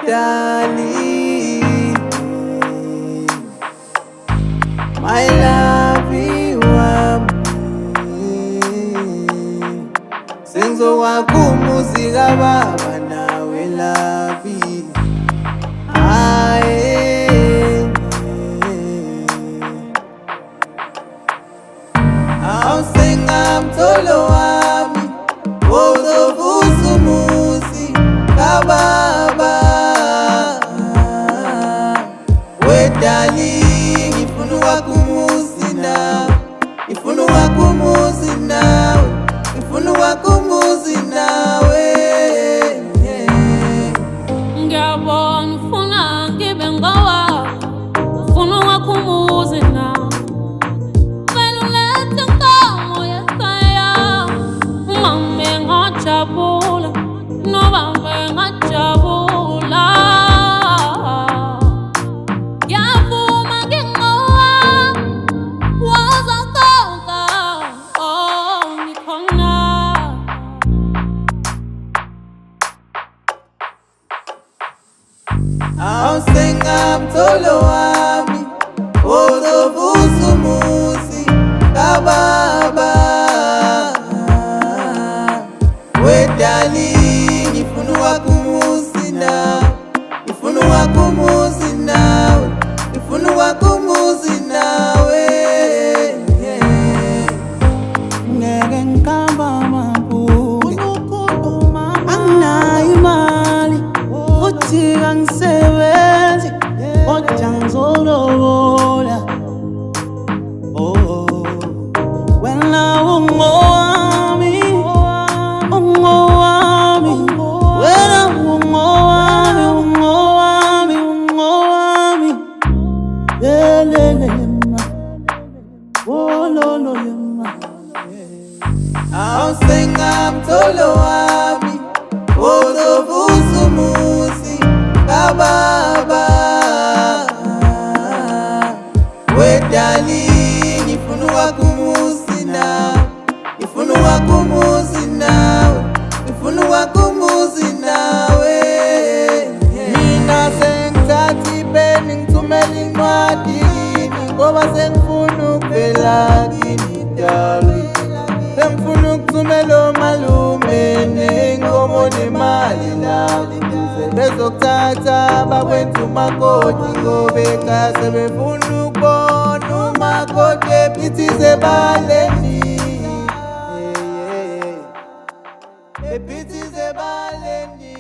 darling, my love wami, sengizowakumuzika baba nawe lavi. Awusengamtholo wami ozovusa umuzi kababa. We darling, ngifuna uwakumuzi nawe, ngifuna uwakumuzi nawe, ngifuna uwakumuzi nawe. Ngiyabona ufuna ngibe ngowakho, ufuna uwakumuzi nawe. Ngajabula, nobambe ngajabula. Ngiyavuma ngingowakho, wozakonga, oh ngikhona. Awusengamtholo wami ozovusa umuzi kababa. We darling, ngifuna uwakumuzi nawe, ngifuna uwakumuzi nawe, ngifuna uwakumuzi nawe. Ngeke ngihamba amabhuku, anginayo imali futhi angisebenzi, kodwa ngizolobola. Wena ungowami, ungowami, wena ungowami, ungowami, ungowami. Lelele yema, oh lolo yema. Awusengamtholo wami ozovusa umuzi kababa. We darling, ngifuna uwakumuzi nawe, ngifuna uwakumuzi nawe, ngifuna uwakumuzi nawe. Mina sengithatha ipeni ngithumela incwadi kini, ngoba sengifuna ukuvela kini darling. Sengifuna ukuthumela omalume ney'nkomo nemali lali, bezokuthatha bakwenza umakoti, ngoba ekhaya sebefuna ukubona umakoti ephithiza ebaleni, ephithiza ebaleni.